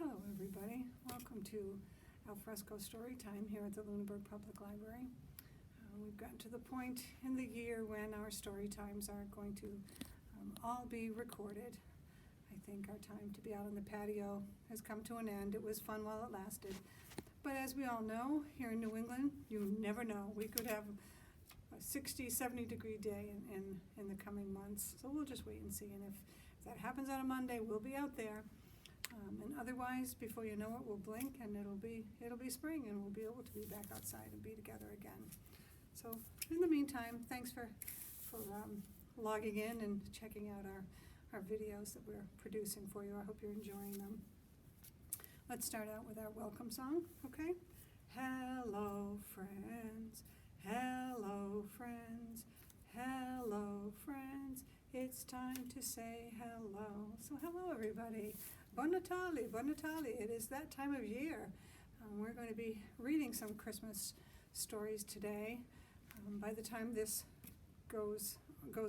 Hello everybody, welcome to our Fresco Storytime here at the Lunenburg Public Library. We've gotten to the point in the year when our story times are going to all be recorded. I think our time to be out on the patio has come to an end. It was fun while it lasted. But as we all know, here in New England, you never know. We could have a 60, 70 degree day in the coming months. So we'll just wait and see. And if that happens on a Monday, we'll be out there. And otherwise, before you know it, we'll blink and it'll be spring and we'll be able to be back outside and be together again. So in the meantime, thanks for logging in and checking out our videos that we're producing for you. I hope you're enjoying them. Let's start out with our welcome song, okay? Hello, friends. Hello, friends. Hello, friends. It's time to say hello. So hello, everybody. Babbo Natale, Babbo Natale. It is that time of year. We're going to be reading some Christmas stories today. By the time this goes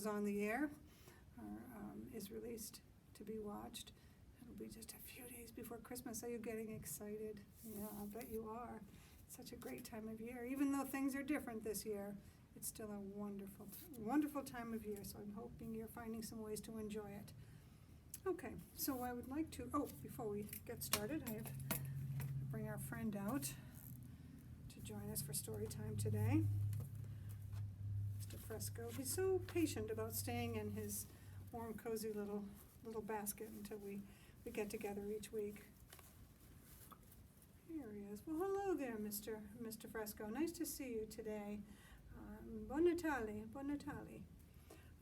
on the air or is released to be watched, it'll be just a few days before Christmas. Are you getting excited? Yeah, I bet you are. It's such a great time of year. Even though things are different this year, it's still a wonderful, wonderful time of year. So I'm hoping you're finding some ways to enjoy it. Okay, so I would like to, before we get started, I have to bring our friend out to join us for story time today. Mr. Fresco. He's so patient about staying in his warm, cozy little basket until we get together each week. Here he is. Well, hello there, Mr. Fresco. Nice to see you today. Babbo Natale, Babbo Natale.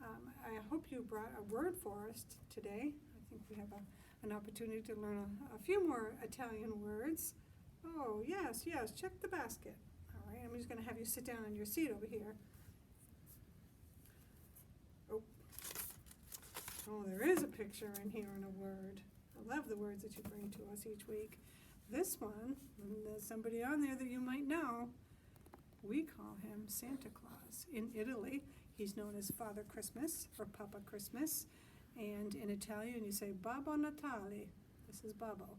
I hope you brought a word for us today. I think we have an opportunity to learn a few more Italian words. Oh, yes, check the basket. All right, I'm just going to have you sit down on your seat over here. Oh, there is a picture in here and a word. I love the words that you bring to us each week. This one, there's somebody on there that you might know. We call him Santa Claus. In Italy, he's known as Father Christmas or Papa Christmas. And in Italian, you say Babbo Natale. This is Babbo.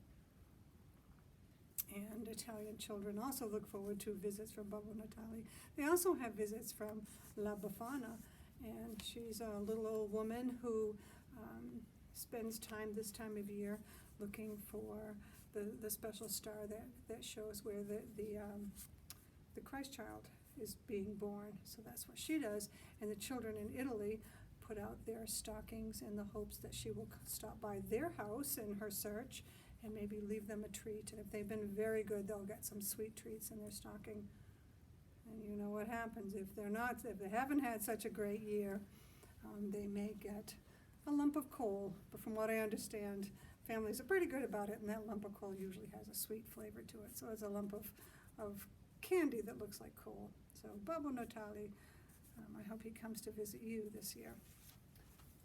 And Italian children also look forward to visits from Babbo Natale. They also have visits from La Befana. And she's a little old woman who spends time this time of year looking for the special star that shows where the Christ child is being born. So that's what she does. And the children in Italy put out their stockings in the hopes that she will stop by their house in her search and maybe leave them a treat. And if they've been very good, they'll get some sweet treats in their stocking. And you know what happens if they haven't had such a great year, they may get a lump of coal. But from what I understand, families are pretty good about it, and that lump of coal usually has a sweet flavor to it. So it's a lump of candy that looks like coal. So Babbo Natale, I hope he comes to visit you this year.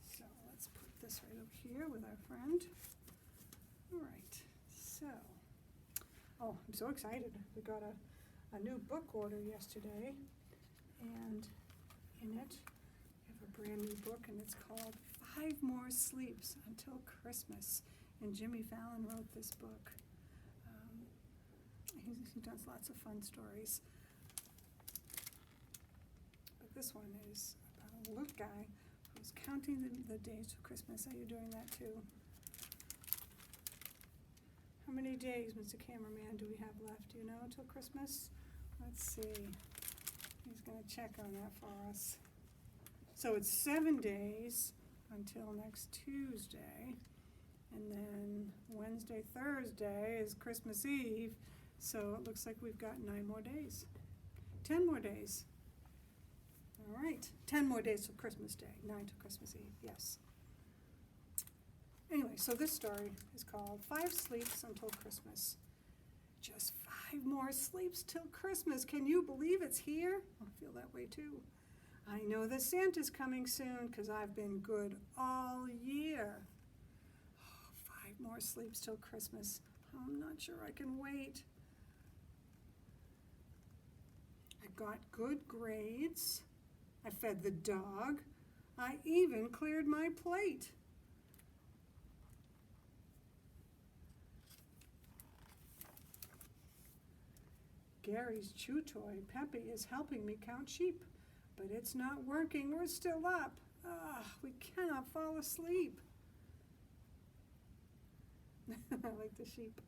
So let's put this right over here with our friend. All right, so, I'm so excited. We got a new book order yesterday, and in it we have a brand new book, and it's called 5 More Sleeps Until Christmas. And Jimmy Fallon wrote this book. He does lots of fun stories. But this one is about a little guy who's counting the days to Christmas. Are you doing that too? How many days, Mr. Cameraman, do we have left? Do you know until Christmas? Let's see. He's going to check on that for us. So it's 7 days until next Tuesday. And then Wednesday, Thursday is Christmas Eve. So it looks like we've got 9 more days. 10 more days. All right. 10 more days till Christmas Day. 9 till Christmas Eve. Yes. Anyway, so this story is called 5 Sleeps Until Christmas. Just 5 more sleeps till Christmas. Can you believe it's here? I feel that way too. I know that Santa's coming soon because I've been good all year. 5 more sleeps till Christmas. I'm not sure I can wait. I got good grades. I fed the dog. I even cleared my plate. Gary's chew toy, Peppy, is helping me count sheep, but it's not working. We're still up. We cannot fall asleep. I like the sheep.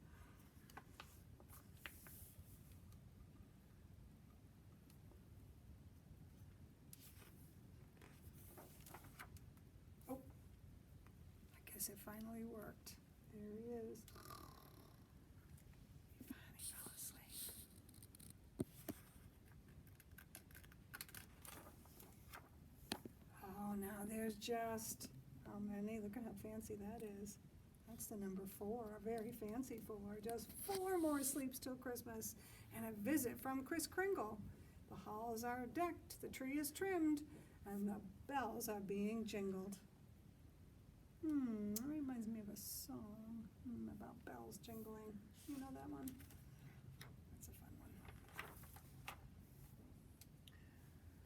Oh, I guess it finally worked. There he is. He finally fell asleep. Oh, now there's just, how many? Look at how fancy that is. That's the number 4, a very fancy 4. Just 4 more sleeps till Christmas, and a visit from Kris Kringle. The halls are decked, the tree is trimmed, and the bells are being jingled. That reminds me of a song about bells jingling. You know that one? That's a fun one.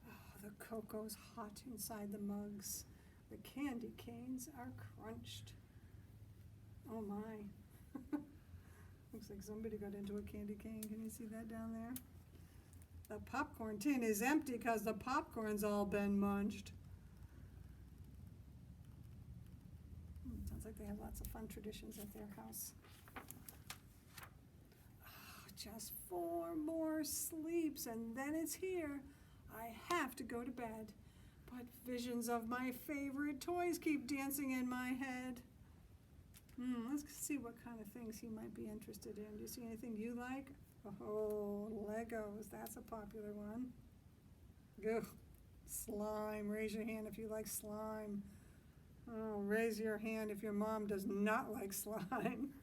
Oh, the cocoa's hot inside the mugs. The candy canes are crunched. Oh my. Looks like somebody got into a candy cane. Can you see that down there? The popcorn tin is empty because the popcorn's all been munched. Sounds like they have lots of fun traditions at their house. Oh, just 4 more sleeps and then it's here. I have to go to bed. But visions of my favorite toys keep dancing in my head. Let's see what kind of things he might be interested in. Do you see anything you like? Oh, Legos. That's a popular one. Ugh. Slime. Raise your hand if you like slime. Oh, raise your hand if your mom does not like slime.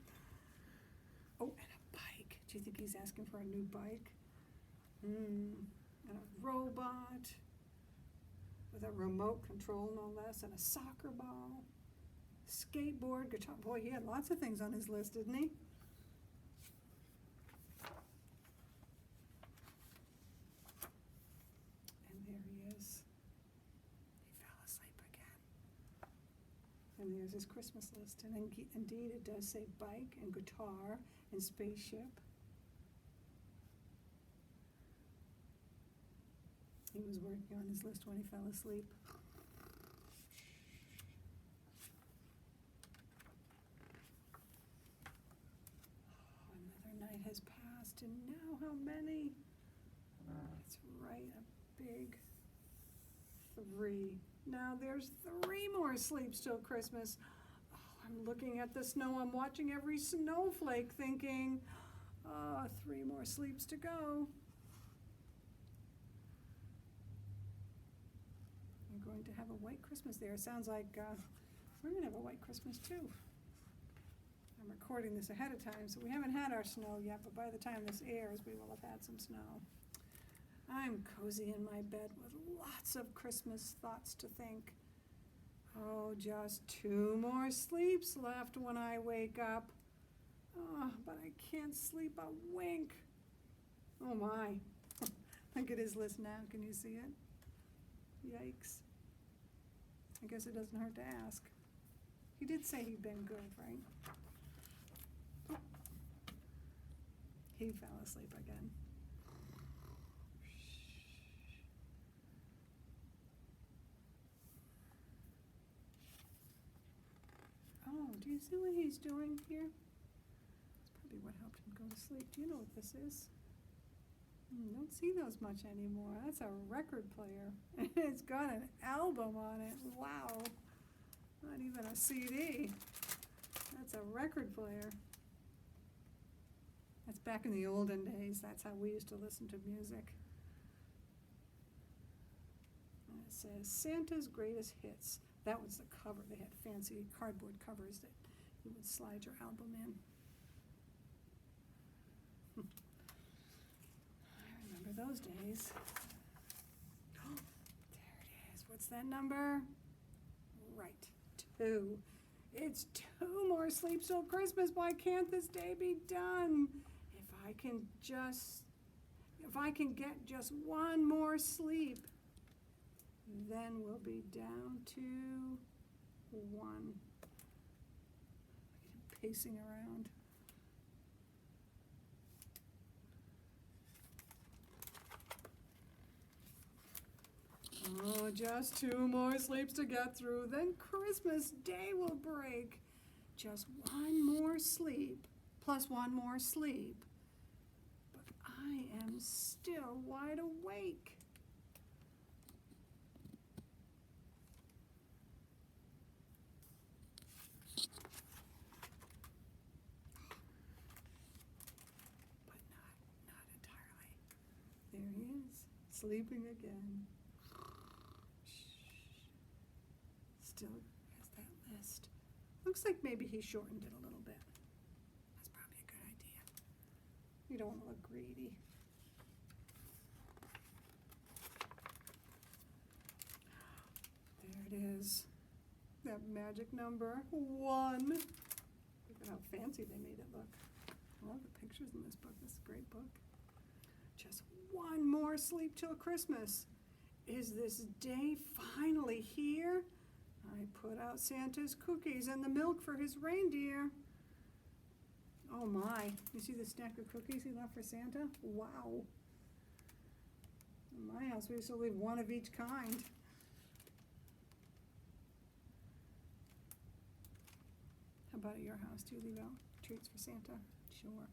Oh, and a bike. Do you think he's asking for a new bike? And a robot with a remote control, no less, and a soccer ball. Skateboard, guitar. Boy, he had lots of things on his list, didn't he? And there he is. He fell asleep again. And there's his Christmas list. And indeed, it does say bike and guitar and spaceship. He was working on his list when he fell asleep. Night has passed, and now how many? That's right, a big 3. Now there's 3 more sleeps till Christmas. Oh, I'm looking at the snow. I'm watching every snowflake thinking, 3 more sleeps to go. We're going to have a white Christmas there. It sounds like we're going to have a white Christmas too. I'm recording this ahead of time, so we haven't had our snow yet, but by the time this airs, we will have had some snow. I'm cozy in my bed with lots of Christmas thoughts to think. Oh, just 2 more sleeps left when I wake up. Oh, but I can't sleep a wink. Oh my. Look at his list now. Can you see it? Yikes. I guess it doesn't hurt to ask. He did say he'd been good, right? He fell asleep again. Oh, do you see what he's doing here? That's probably what helped him go to sleep. Do you know what this is? Don't see those much anymore. That's a record player. It's got an album on it. Wow. Not even a CD. That's a record player. That's back in the olden days. That's how we used to listen to music. And it says Santa's Greatest Hits. That was the cover. They had fancy cardboard covers that you would slide your album in. I remember those days. Oh, there it is. What's that number? Right, 2. It's 2 more sleeps till Christmas. Why can't this day be done? If I can get just 1 more sleep, then we'll be down to 1. Look at him pacing around. Oh, just 2 more sleeps to get through, then Christmas Day will break. Just 1 more sleep, plus 1 more sleep. But I am still wide awake. But not entirely. There he is, sleeping again. Still has that list. Looks like maybe he shortened it a little bit. That's probably a good idea. You don't want to look greedy. There it is. That magic number, 1. Look at how fancy they made it look. I love the pictures in this book. This is a great book. Just 1 more sleep till Christmas. Is this day finally here? I put out Santa's cookies and the milk for his reindeer. Oh my, you see the stack of cookies he left for Santa? Wow. In my house, we used to leave 1 of each kind. How about at your house? Do you leave out treats for Santa? Sure.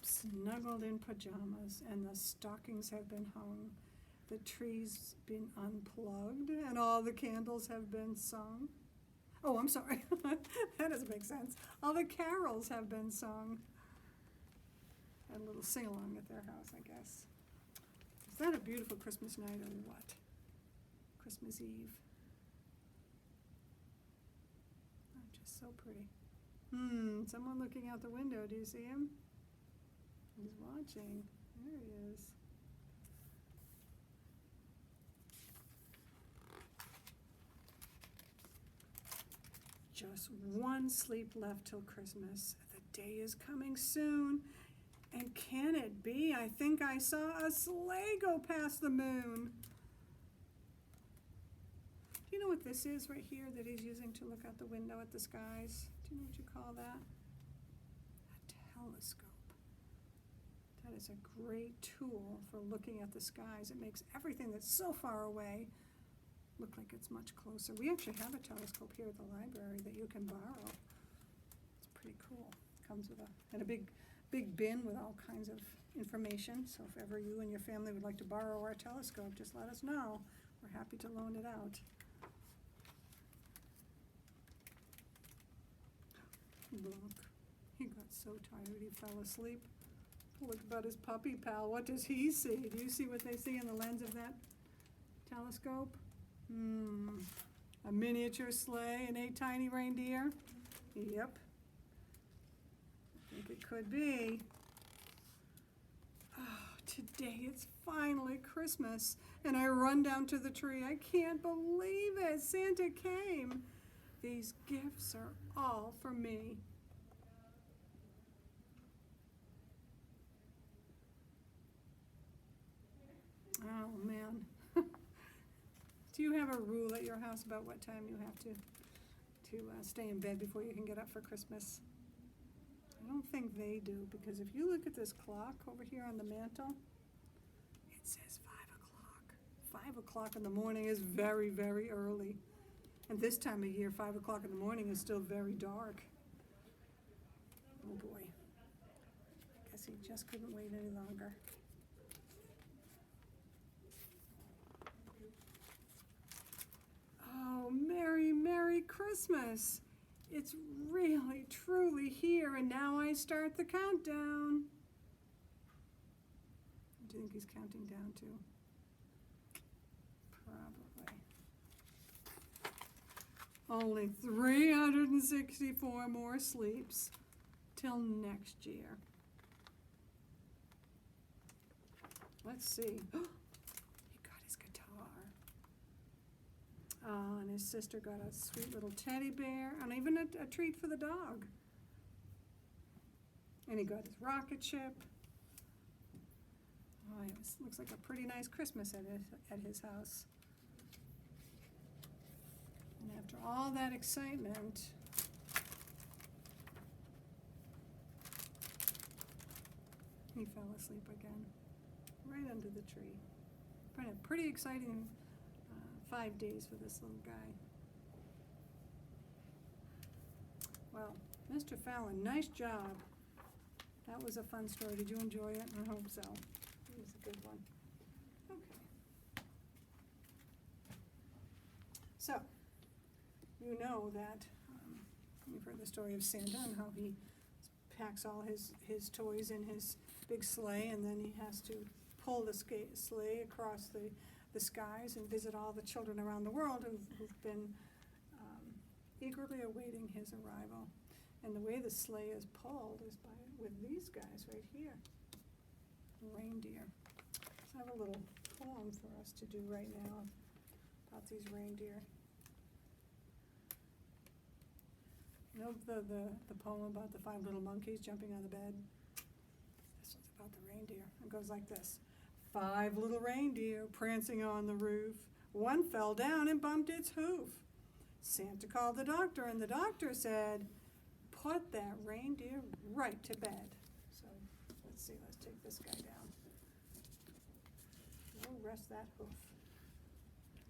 Snuggled in pajamas, and the stockings have been hung, the tree's been unplugged, and all the candles have been sung. Oh, I'm sorry, that doesn't make sense. All the carols have been sung. Had a little sing-along at their house, I guess. Is that a beautiful Christmas night or what? Christmas Eve. Oh, just so pretty. Someone looking out the window, do you see him? He's watching. There he is. Just 1 sleep left till Christmas. The day is coming soon. And can it be? I think I saw a sleigh go past the moon. Do you know what this is right here that he's using to look out the window at the skies? Do you know what you call that? A telescope. That is a great tool for looking at the skies. It makes everything that's so far away look like it's much closer. We actually have a telescope here at the library that you can borrow. It's pretty cool. It comes with a big bin with all kinds of information. So if ever you and your family would like to borrow our telescope, just let us know. We're happy to loan it out. Look, he got so tired he fell asleep. Look about his puppy pal. What does he see? Do you see what they see in the lens of that telescope? A miniature sleigh and 8 tiny reindeer? Yep. I think it could be. Oh, today it's finally Christmas. And I run down to the tree. I can't believe it. Santa came. These gifts are all for me. Oh, man. Do you have a rule at your house about what time you have to stay in bed before you can get up for Christmas? I don't think they do, because if you look at this clock over here on the mantle, it says 5 o'clock. 5 o'clock in the morning is very, very early. And this time of year, 5 o'clock in the morning is still very dark. Oh boy. I guess he just couldn't wait any longer. Oh, Merry, Merry Christmas. It's really, truly here, and now I start the countdown. What do you think he's counting down to? Probably. Only 364 more sleeps till next year. Let's see. And his sister got a sweet little teddy bear and even a treat for the dog. And he got his rocket ship. Oh, looks like a pretty nice Christmas at his house. And after all that excitement, asleep again, right under the tree. Been a pretty exciting 5 days for this little guy. Well, Mr. Fallon, nice job. That was a fun story. Did you enjoy it? I hope so. It was a good one. Okay. So, you know that you've heard the story of Santa and how he packs all his toys in his big sleigh, and then he has to pull the sleigh across the skies and visit all the children around the world who've been eagerly awaiting his arrival. And the way the sleigh is pulled is with these guys right here, reindeer. So I have a little poem for us to do right now about these reindeer. You know the poem about the 5 little monkeys jumping on the bed? This one's about the reindeer. It goes like this. 5 little reindeer prancing on the roof. One fell down and bumped its hoof. Santa called the doctor, and the doctor said, put that reindeer right to bed. So let's see, let's take this guy down. We'll rest that hoof.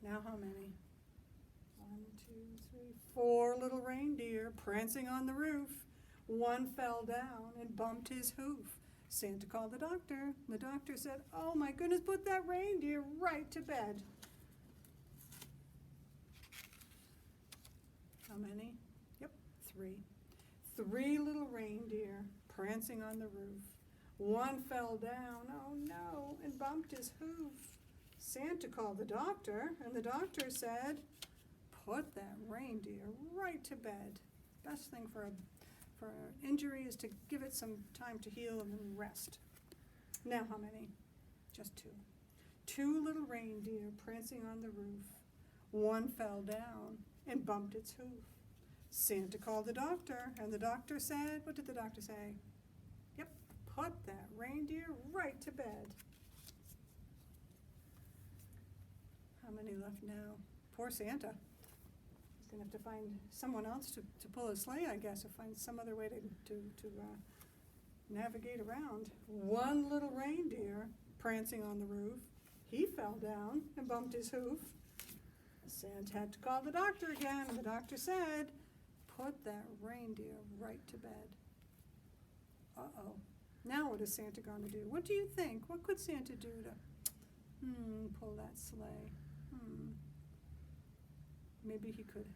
Now how many? 1, 2, 3, 4 little reindeer prancing on the roof. One fell down and bumped his hoof. Santa called the doctor. The doctor said, oh my goodness, put that reindeer right to bed. How many? Yep, 3. 3 little reindeer prancing on the roof. One fell down, oh no, and bumped his hoof. Santa called the doctor, and the doctor said, put that reindeer right to bed. Best thing for an injury is to give it some time to heal and then rest. Now how many? Just 2. 2 little reindeer prancing on the roof. One fell down and bumped its hoof. Santa called the doctor, and the doctor said, what did the doctor say? Yep, put that reindeer right to bed. How many left now? Poor Santa. He's going to have to find someone else to pull his sleigh, I guess, or find some other way to navigate around. 1 little reindeer prancing on the roof. He fell down and bumped his hoof. Santa had to call the doctor again, and the doctor said, put that reindeer right to bed. Uh-oh. Now what is Santa going to do? What do you think? What could Santa do to pull that sleigh? Maybe he could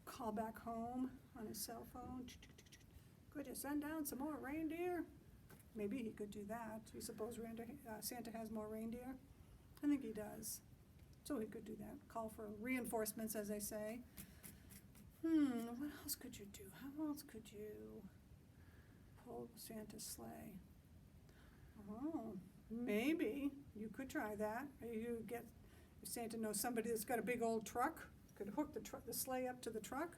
call back home on his cell phone. Could you send down some more reindeer? Maybe he could do that. Do you suppose Santa has more reindeer? I think he does. So he could do that. Call for reinforcements, as they say. What else could you do? How else could you pull Santa's sleigh? Oh, maybe you could try that. You get, if Santa knows somebody that's got a big old truck, could hook the sleigh up to the truck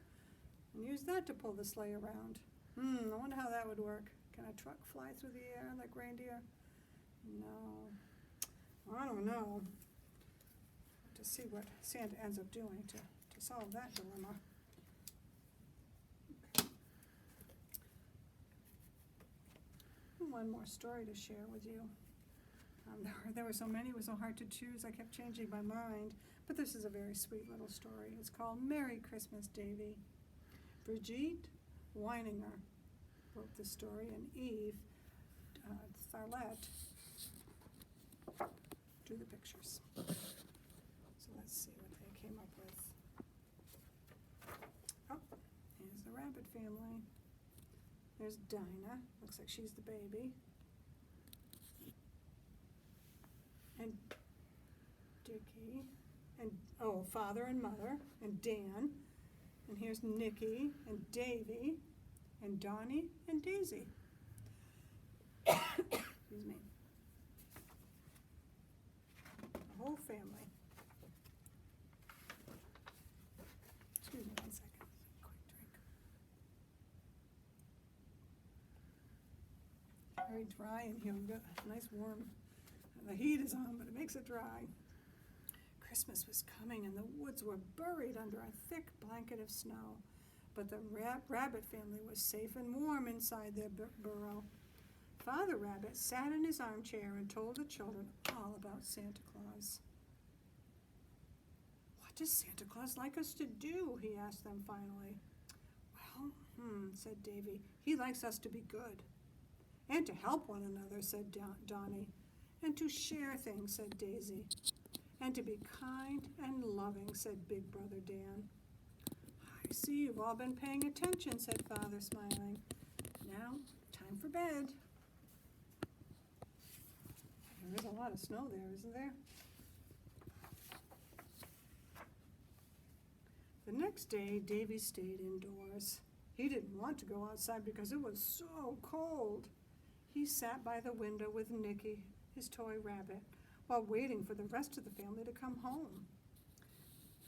and use that to pull the sleigh around. I wonder how that would work. Can a truck fly through the air like reindeer? No. I don't know. To see what Santa ends up doing to solve that dilemma. Okay. One more story to share with you. There were so many, it was so hard to choose. I kept changing my mind. But this is a very sweet little story. It's called Merry Christmas, Davy. Brigitte Weininger wrote this story, and Eve Tharlett drew the pictures. So let's see what they came up with. Oh, here's the rabbit family. There's Dinah. Looks like she's the baby. And Dickie. And, father and mother. And Dan. And here's Nikki and Davy. And Donnie and Daisy. Excuse me. The whole family. Excuse me 1 second. Quick drink. Very dry in here. We've got a nice warm. The heat is on, but it makes it dry. Christmas was coming, and the woods were buried under a thick blanket of snow. But the rabbit family was safe and warm inside their burrow. Father Rabbit sat in his armchair and told the children all about Santa Claus. "What does Santa Claus like us to do?" he asked them finally. "Well, said Davy, "he likes us to be good." "And to help one another," said Donnie. "And to share things," said Daisy. "And to be kind and loving," said Big Brother Dan. "I see you've all been paying attention," said Father, smiling. "Now, time for bed." There is a lot of snow there, isn't there? The next day, Davy stayed indoors. He didn't want to go outside because it was so cold. He sat by the window with Nicky, his toy rabbit, while waiting for the rest of the family to come home.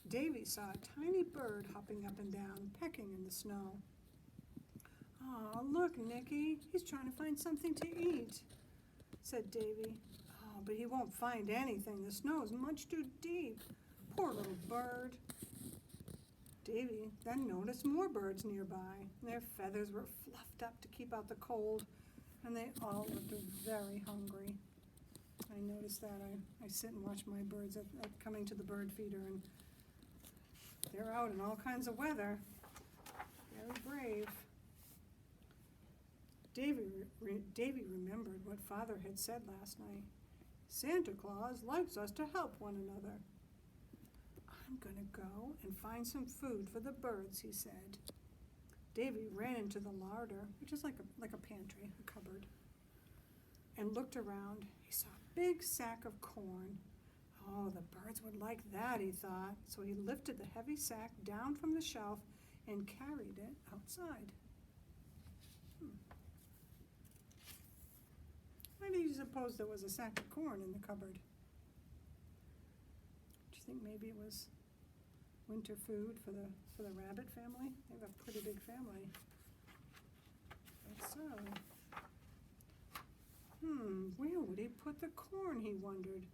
Davy saw a tiny bird hopping up and down, pecking in the snow. "Oh, look, Nicky, he's trying to find something to eat," said Davy. "Oh, but he won't find anything. The snow is much too deep. Poor little bird." Davy then noticed more birds nearby. Their feathers were fluffed up to keep out the cold, and they all looked very hungry. I noticed that. I sit and watch my birds at coming to the bird feeder, and they're out in all kinds of weather. Very brave. Davy remembered what Father had said last night. "Santa Claus likes us to help one another." "I'm going to go and find some food for the birds," he said. Davy ran into the larder, which is like a pantry, a cupboard, and looked around. He saw a big sack of corn. Oh, the birds would like that, he thought. So he lifted the heavy sack down from the shelf and carried it outside. Why do you suppose there was a sack of corn in the cupboard? Do you think maybe it was winter food for the rabbit family? They have a pretty big family. So, where would he put the corn, he wondered,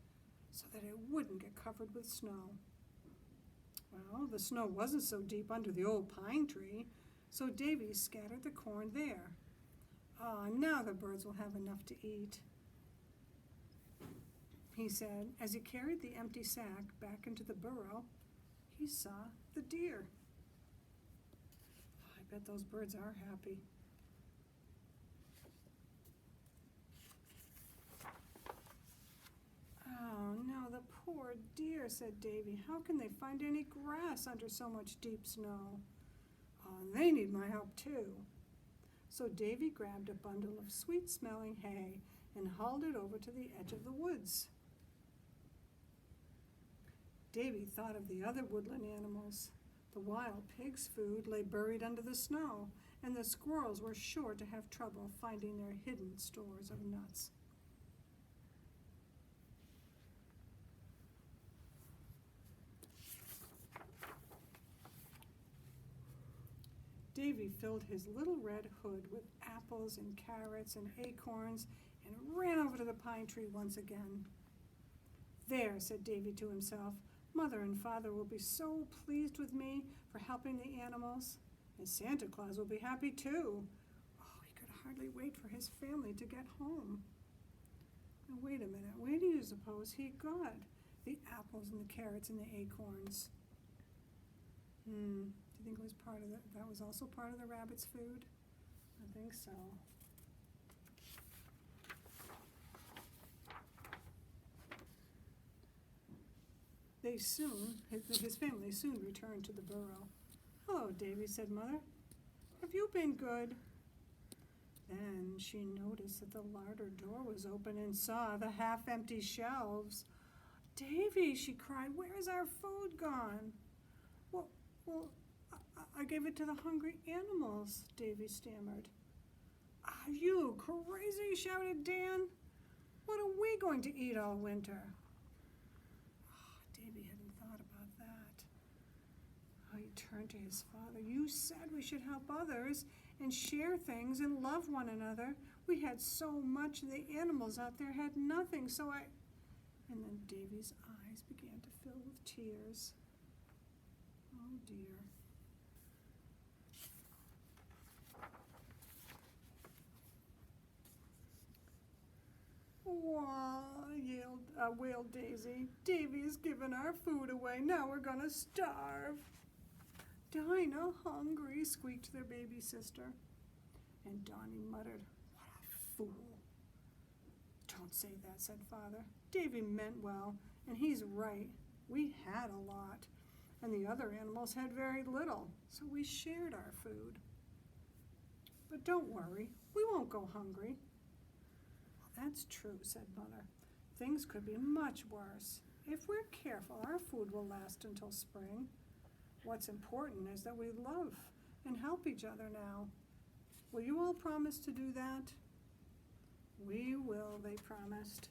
so that it wouldn't get covered with snow? Well, the snow wasn't so deep under the old pine tree, so Davy scattered the corn there. Now the birds will have enough to eat, he said. As he carried the empty sack back into the burrow, he saw the deer. I bet those birds are happy. "Oh, no, the poor deer," said Davy. "How can they find any grass under so much deep snow? Oh, and they need my help too." So Davy grabbed a bundle of sweet-smelling hay and hauled it over to the edge of the woods. Davy thought of the other woodland animals. The wild pigs' food lay buried under the snow, and the squirrels were sure to have trouble finding their hidden stores of nuts. Davy filled his little red hood with apples and carrots and acorns and ran over to the pine tree once again. "There," said Davy to himself, "Mother and Father will be so pleased with me for helping the animals, and Santa Claus will be happy too." Oh, he could hardly wait for his family to get home. Now, wait a minute. Where do you suppose he got the apples and the carrots and the acorns? Do you think it was that was also part of the rabbit's food? I think so. His family soon returned to the burrow. "Hello, Davy," said Mother. "Have you been good?" Then she noticed that the larder door was open and saw the half-empty shelves. "Davy," she cried, "where is our food gone?" Well, I gave it to the hungry animals," Davy stammered. "Are you crazy?" shouted Dan. "What are we going to eat all winter?" Davy hadn't thought about that. He turned to his father. "You said we should help others and share things and love one another. We had so much, and the animals out there had nothing, so I—" And then Davy's eyes began to fill with tears. Oh, dear. Wah, wailed Daisy. Davy has given our food away. Now we're gonna starve. Dinah hungry, squeaked their baby sister. And Donnie muttered, what a fool. Don't say that, said Father. Davy meant well, and he's right. We had a lot, and the other animals had very little, so we shared our food. But don't worry, we won't go hungry. Well, that's true, said Mother. Things could be much worse. If we're careful, our food will last until spring. What's important is that we love and help each other now. Will you all promise to do that? We will, they promised.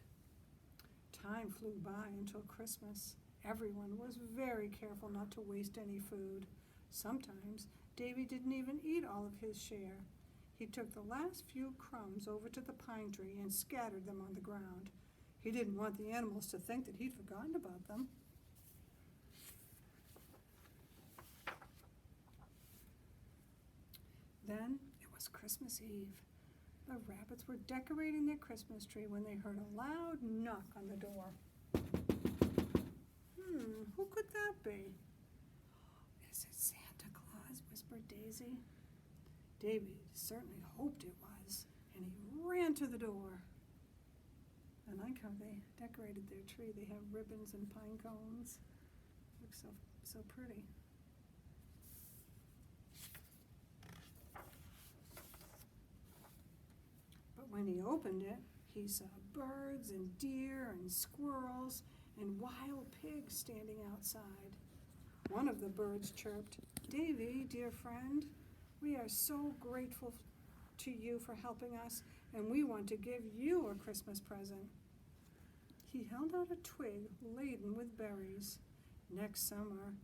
Time flew by until Christmas. Everyone was very careful not to waste any food. Sometimes Davy didn't even eat all of his share. He took the last few crumbs over to the pine tree and scattered them on the ground. He didn't want the animals to think that he'd forgotten about them. Then it was Christmas Eve. The rabbits were decorating their Christmas tree when they heard a loud knock on the door. Who could that be? Is it Santa Claus? Whispered Daisy. Davy certainly hoped it was, and he ran to the door. I like how they decorated their tree. They have ribbons and pine cones. Looks so pretty. But when he opened it, he saw birds and deer and squirrels and wild pigs standing outside. One of the birds chirped, Davy, dear friend, we are so grateful to you for helping us, and we want to give you a Christmas present. He held out a twig laden with berries. Next summer,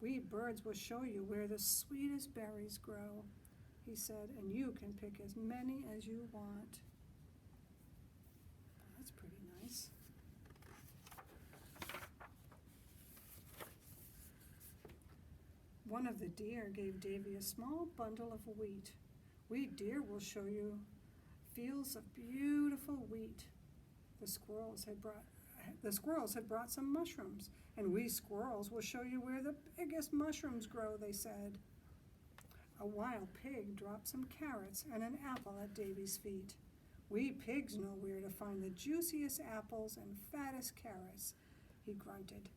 we birds will show you where the sweetest berries grow, he said, and you can pick as many as you want. That's pretty nice. One of the deer gave Davy a small bundle of wheat. We deer will show you fields of beautiful wheat. The squirrels had brought some mushrooms, and we squirrels will show you where the biggest mushrooms grow, they said. A wild pig dropped some carrots and an apple at Davy's feet. We pigs know where to find the juiciest apples and fattest carrots, he grunted.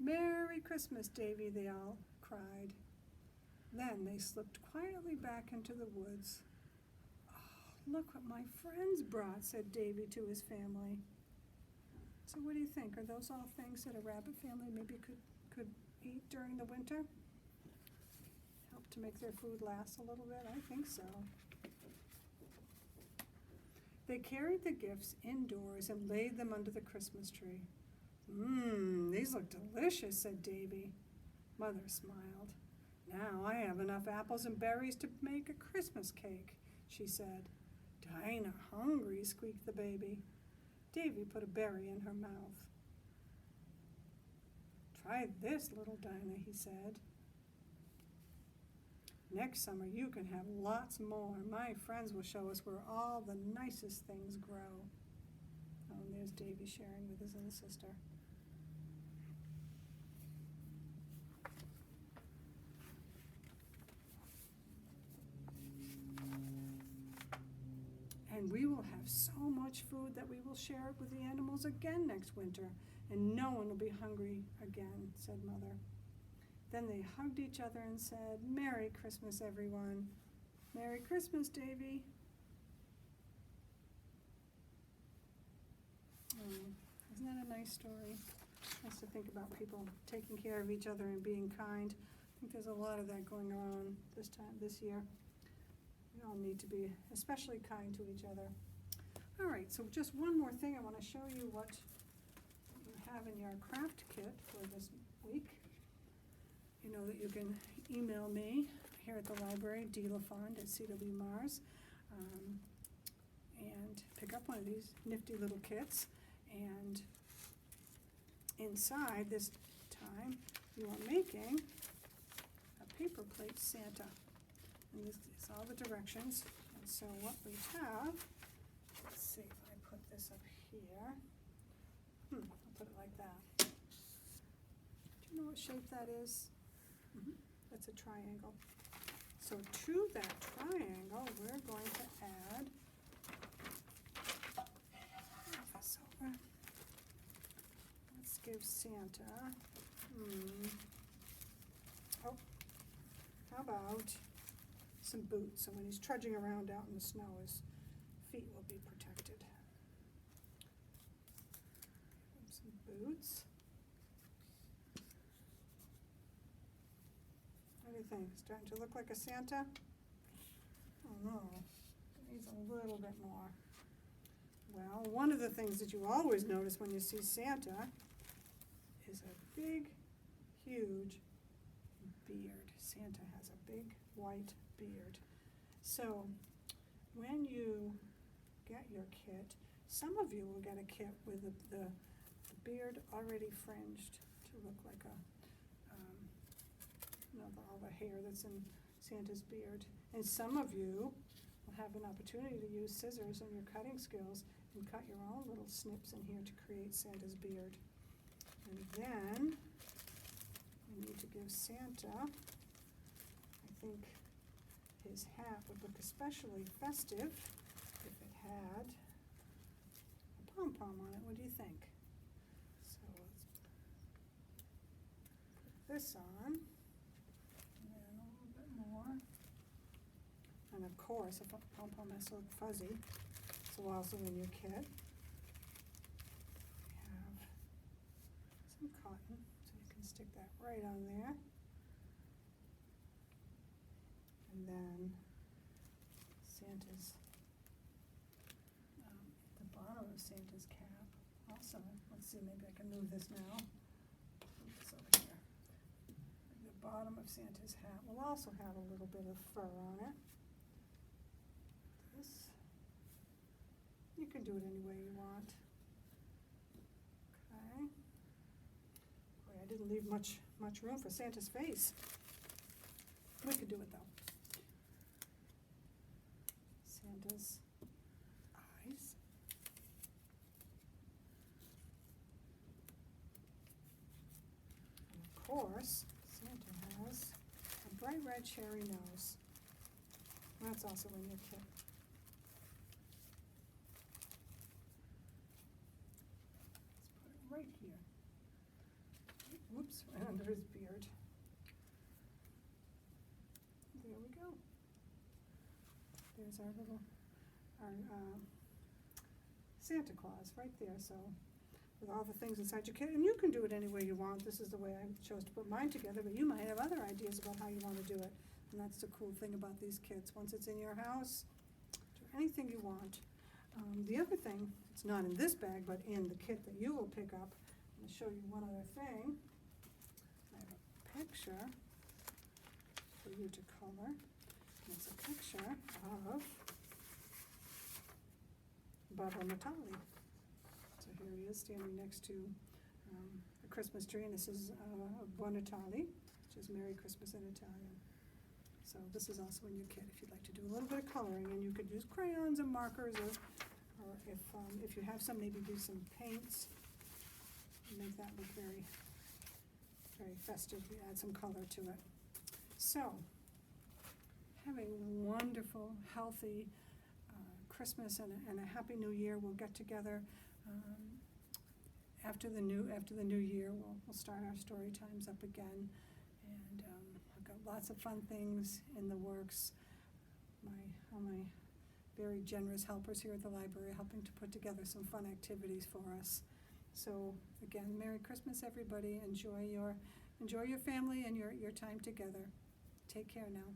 Merry Christmas, Davy, they all cried. Then they slipped quietly back into the woods. Oh, look what my friends brought, said Davy to his family. So what do you think? Are those all things that a rabbit family maybe could eat during the winter? Help to make their food last a little bit? I think so. They carried the gifts indoors and laid them under the Christmas tree. These look delicious, said Davy. Mother smiled. Now I have enough apples and berries to make a Christmas cake, she said. Dinah hungry, squeaked the baby. Davy put a berry in her mouth. Try this, little Dinah, he said. Next summer you can have lots more. My friends will show us where all the nicest things grow. Oh, and there's Davy sharing with his little sister. And we will have so much food that we will share it with the animals again next winter, and no one will be hungry again, said Mother. Then they hugged each other and said, Merry Christmas, everyone. Merry Christmas, Davy. Isn't that a nice story? Nice to think about people taking care of each other and being kind. I think there's a lot of that going on this year. We all need to be especially kind to each other. All right, so just one more thing. I want to show you what you have in your craft kit for this week. You know that you can email me here at the library, dlafond@cwmars, and pick up one of these nifty little kits. And inside this time, you are making a paper plate Santa. And this is all the directions. And so what we have, let's see if I put this up here. I'll put it like that. Do you know what shape that is? That's a triangle. So to that triangle, we're going to add, move this over. Let's give Santa, oh, how about some boots, so when he's trudging around out in the snow, his feet will be protected. Some boots. What do you think? Starting to look like a Santa? Oh no, it needs a little bit more. Well, one of the things that you always notice when you see Santa is a big, huge beard. Santa has a big white beard. So when you get your kit, some of you will get a kit with the beard already fringed to look like a, all the hair that's in Santa's beard. And some of you will have an opportunity to use scissors and your cutting skills and cut your own little snips in here to create Santa's beard. And then we need to give Santa, I think his hat would look especially festive if it had a pom-pom on it. What do you think? So let's put this on, and then a little bit more. And of course, if a pom-pom has to look fuzzy, so also in your kit, we have some cotton, so you can stick that right on there. And then Santa's, the bottom of Santa's cap also. Let's see, maybe I can move this now. Move this over here. The bottom of Santa's hat will also have a little bit of fur on it. This, you can do it any way you want. Okay. Boy, I didn't leave much room for Santa's face. We could do it though. Santa's eyes. And of course, Santa has a bright red cherry nose. That's also in your kit. Let's put it right here. Whoops, right under his beard. There we go. There's our little, Santa Claus right there. So with all the things inside your kit, and you can do it any way you want. This is the way I chose to put mine together, but you might have other ideas about how you want to do it. And that's the cool thing about these kits. Once it's in your house, do anything you want. The other thing, it's not in this bag, but in the kit that you will pick up, I'm going to show you one other thing. I have a picture for you to color. It's a picture of Babbo Natale. So here he is standing next to a Christmas tree, and this is Babbo Natale, which is Merry Christmas in Italian. So this is also in your kit if you'd like to do a little bit of coloring, and you could use crayons and markers, or if you have some, maybe do some paints and make that look very, very festive. You add some color to it. So have a wonderful, healthy Christmas and a happy New Year. We'll get together after the new year. We'll start our story times up again, and I've got lots of fun things in the works. All my very generous helpers here at the library helping to put together some fun activities for us. So again, Merry Christmas, everybody. Enjoy your family and your time together. Take care now.